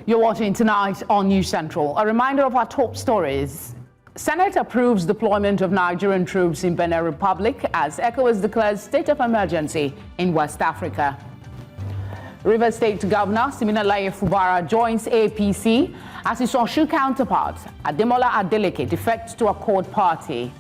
You're watching tonight on News Central. A reminder of our top stories. Senate approves deployment of Nigerian troops in Benin Republic as ECOWAS declares state of emergency in West Africa. Rivers State Governor Siminalayi Fubara joins APC as his Osun counterpart, Ademola Adeleke, defects to Accord Party.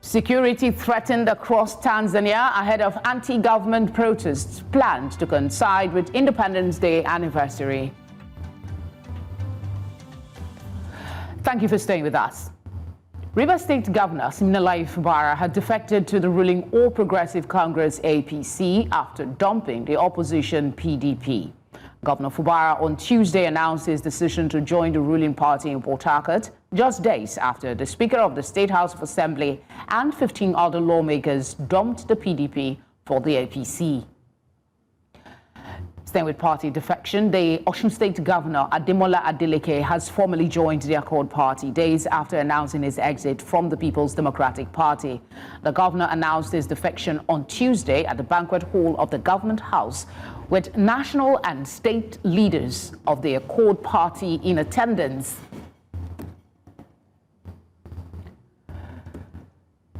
Security threatened across Tanzania ahead of anti-government protests planned to coincide with Independence Day anniversary. Thank you for staying with us. Rivers State Governor Siminalayi Fubara had defected to the ruling All Progressive Congress APC after dumping the opposition PDP. Governor Fubara on Tuesday announced his decision to join the ruling party in Port Harcourt, just days after the Speaker of the State House of Assembly and 15 other lawmakers dumped the PDP for the APC. Staying with party defection, the Osun State Governor Ademola Adeleke has formally joined the Accord Party days after announcing his exit from the People's Democratic Party. The governor announced his defection on Tuesday at the banquet hall of the Government House, with national and state leaders of the Accord Party in attendance.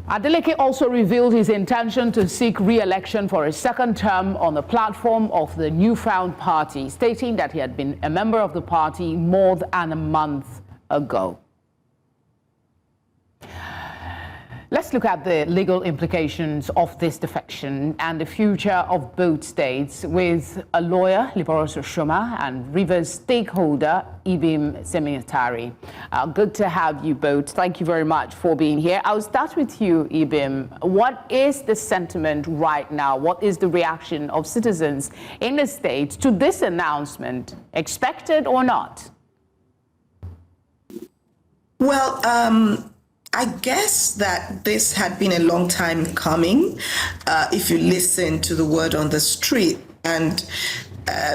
Adeleke also revealed his intention to seek re-election for a second term on the platform of the newfound party, stating that he had been a member of the party more than a month ago. Let's look at the legal implications of this defection and the future of both states with a lawyer, Liborous Oshoma, and Rivers stakeholder, Ibim Semenitari. Good to have you both. Thank you very much for being here. I'll start with you, Ibim. What is the sentiment right now? What is the reaction of citizens in the state to this announcement, expected or not? Well, I guess that this had been a long time coming, if you listen to the word on the street. And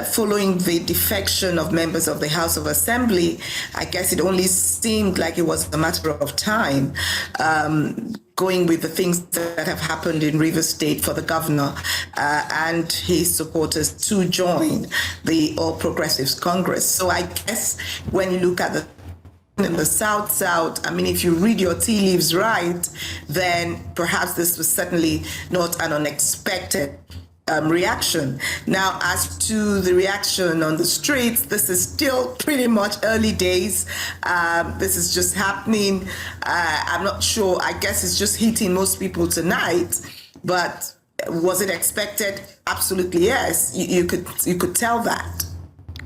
following the defection of members of the House of Assembly, I guess it only seemed like it was a matter of time, going with the things that have happened in Rivers State for the governor and his supporters to join the All Progressives Congress. So I guess when you look at the in the South, I mean, if you read your tea leaves right, then perhaps this was certainly not an unexpected reaction. Now, as to the reaction on the streets, this is still pretty much early days. This is just happening. I'm not sure. I guess it's just hitting most people tonight. But was it expected? Absolutely, yes. You could tell that.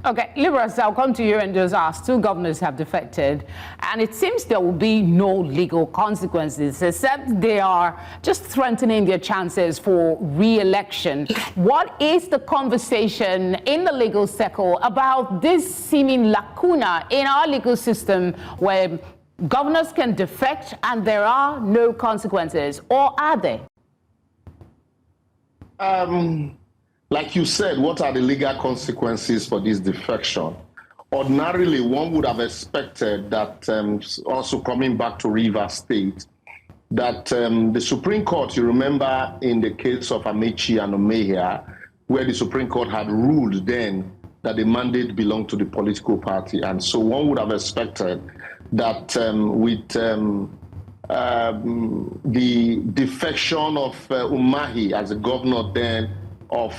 Okay, Liborous, I'll come to you and just ask. Two governors have defected, and it seems there will be no legal consequences, except they are just strengthening their chances for re-election. What is the conversation in the legal circle about this seeming lacuna in our legal system where governors can defect and there are no consequences, or are there? Like you said, what are the legal consequences for this defection? Ordinarily, one would have expected that, also coming back to Rivers State, that the Supreme Court, you remember in the case of Amechi and Omehia, where the Supreme Court had ruled then that the mandate belonged to the political party. And so one would have expected that with the defection of Umahi as a governor then of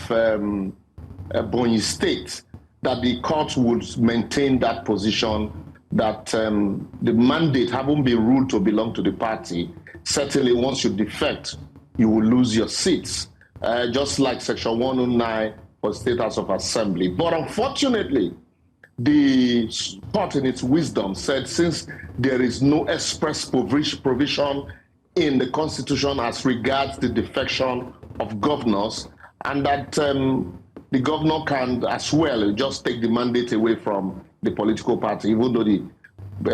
Ebonyi State, that the court would maintain that position, that the mandate having been ruled to belong to the party. Certainly once you defect, you will lose your seats, just like Section 109 for State House of Assembly. But unfortunately, the court in its wisdom said, since there is no express provision in the Constitution as regards the defection of governors, and that the governor can as well just take the mandate away from the political party, even though the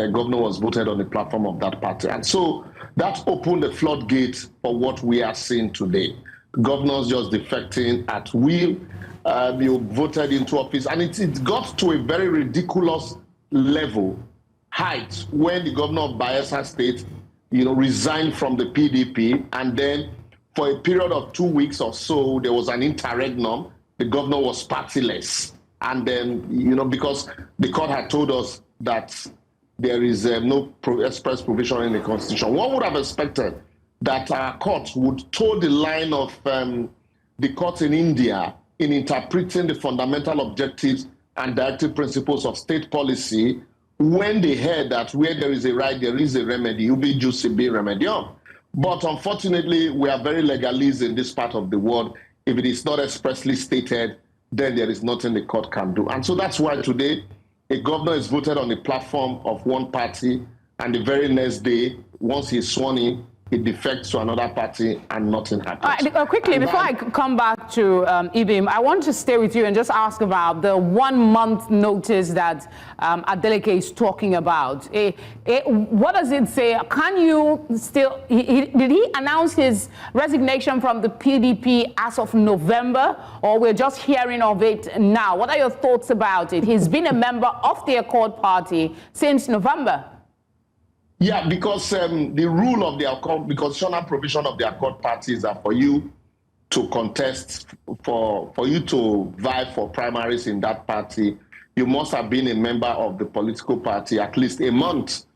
governor was voted on the platform of that party. And so that opened the floodgate for what we are seeing today. Governors just defecting at will, you voted into office, and it got to a very ridiculous level, height, when the governor of Bayelsa State, resigned from the PDP, and then for a period of 2 weeks or so, there was an interregnum. The governor was partyless. And then, because the court had told us that there is no express provision in the Constitution, one would have expected that our court would toe the line of the courts in India in interpreting the fundamental objectives and directive principles of state policy when they heard that where there is a right, there is a remedy, ubi jus ibi remedium. But unfortunately, we are very legalist in this part of the world. If it is not expressly stated, then there is nothing the court can do. And so that's why today a governor is voted on the platform of one party, and the very next day, once he's sworn in, he defects to another party and nothing happens. Quickly, before I come back to Ibim, I want to stay with you and just ask about the 1 month notice that Adeleke is talking about. What does it say? Can you still, did he announce his resignation from the PDP as of November, or we're just hearing of it now? What are your thoughts about it? He's been a member of the Accord Party since November. Yeah, because the rule of the Accord, the constitutional provision of the Accord parties are for you to contest, for you to vie for primaries in that party, you must have been a member of the political party at least a month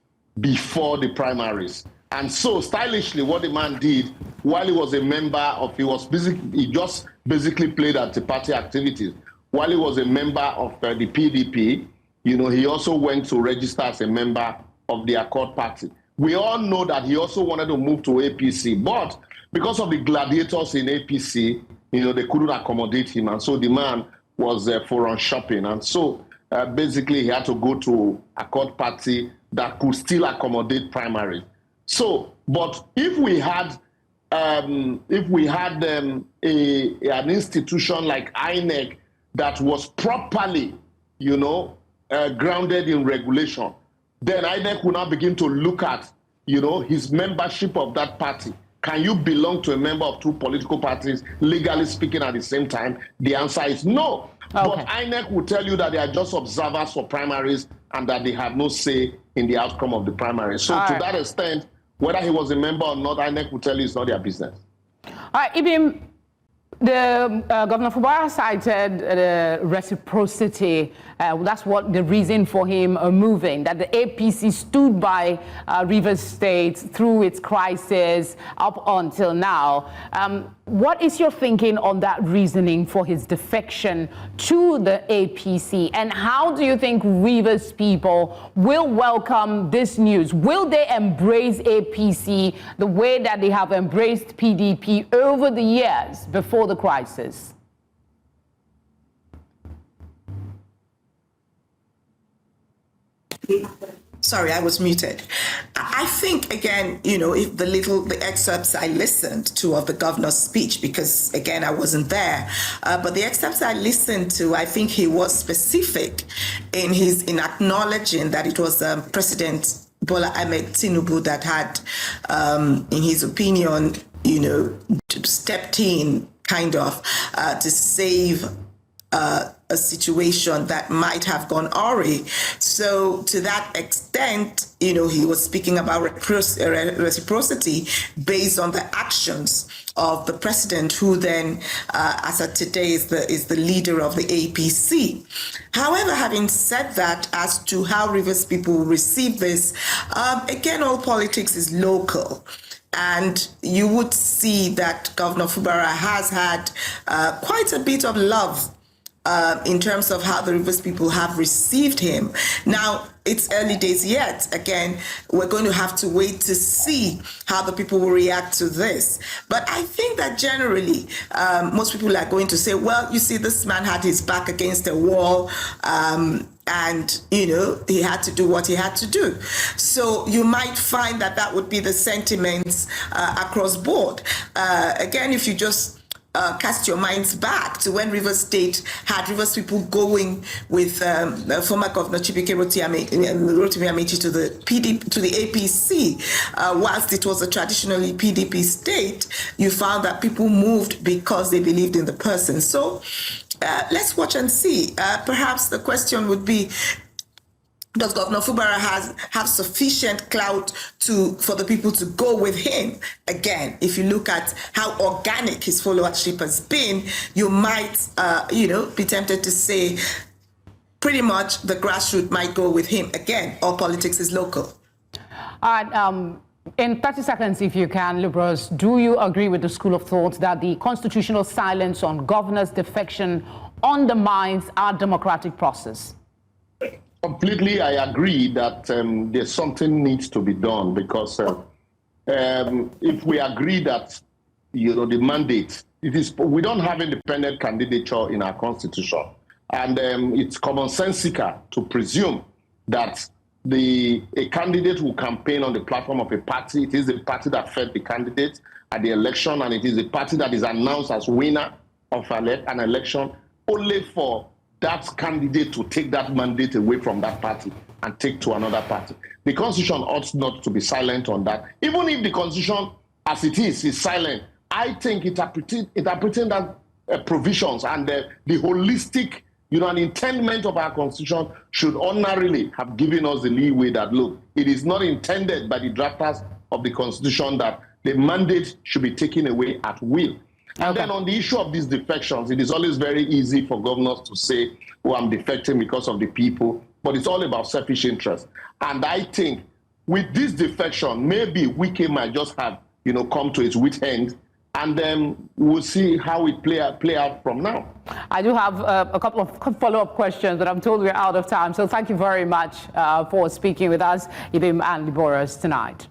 before the primaries. And so, stylishly, what the man did while he was a member of, he just basically played at the party activities. While he was a member of the PDP, he also went to register as a member of the Accord Party. We all know that he also wanted to move to APC, but because of the gladiators in APC, they couldn't accommodate him, and so the man was for on shopping, and so basically he had to go to Accord Party that could still accommodate primaries. So, but if we had an institution like INEC that was properly, grounded in regulation, then INEC will now begin to look at, his membership of that party. Can you belong to a member of two political parties, legally speaking, at the same time? The answer is no. Okay. But INEC will tell you that they are just observers for primaries and that they have no say in the outcome of the primaries. So to that extent, whether he was a member or not, INEC will tell you it's not their business. All right, Ibim, Governor Fubara cited reciprocity. That's what the reason for him moving, that the APC stood by Rivers State through its crisis up until now. What is your thinking on that reasoning for his defection to the APC? And how do you think Rivers people will welcome this news? Will they embrace APC the way that they have embraced PDP over the years before the crisis? Sorry, I was muted. I think, again, if the excerpts I listened to of the governor's speech, because, again, I wasn't there, but the excerpts I listened to, I think he was specific in acknowledging that it was President Bola Ahmed Tinubu that had, in his opinion, stepped in kind of to save a situation that might have gone awry. So to that extent, he was speaking about reciprocity based on the actions of the president, who then, as of today, is the leader of the APC. However, having said that, as to how Rivers people receive this, again, all politics is local. And you would see that Governor Fubara has had quite a bit of love in terms of how the Rivers people have received him. Now, it's early days yet. Again, we're going to have to wait to see how the people will react to this. But I think that generally, most people are going to say, well, you see, this man had his back against a wall, and, he had to do what he had to do. So you might find that would be the sentiments across board. Again, if you just cast your minds back to when Rivers State had Rivers people going with former Governor Chibike Rotimi Amechi to the APC, whilst it was a traditionally PDP state, you found that people moved because they believed in the person. So let's watch and see. Perhaps the question would be, does Governor Fubara have sufficient clout for the people to go with him? Again, if you look at how organic his followership has been, you might, be tempted to say pretty much the grassroots might go with him. Again, all politics is local. All right, in 30 seconds, if you can, Liborous, do you agree with the school of thought that the constitutional silence on governor's defection undermines our democratic process? Completely, I agree that there's something needs to be done, because if we agree that, the mandate, we don't have independent candidature in our constitution, and it's commonsensical to presume that a candidate will campaign on the platform of a party. It is the party that fed the candidate at the election, and it is the party that is announced as winner of an election, only for that candidate to take that mandate away from that party and take to another party. The Constitution ought not to be silent on that. Even if the Constitution, as it is silent, I think interpreting that provisions and the holistic, an intendment of our Constitution should ordinarily have given us the leeway that, look, it is not intended by the drafters of the Constitution that the mandate should be taken away at will. And then on the issue of these defections, it is always very easy for governors to say, oh, I'm defecting because of the people, but it's all about selfish interest. And I think with this defection, maybe Wike might just have, come to its wit end, and then we'll see how it play out from now. I do have a couple of follow-up questions, but I'm told we're out of time. So thank you very much for speaking with us, Ibim and Liborous, tonight.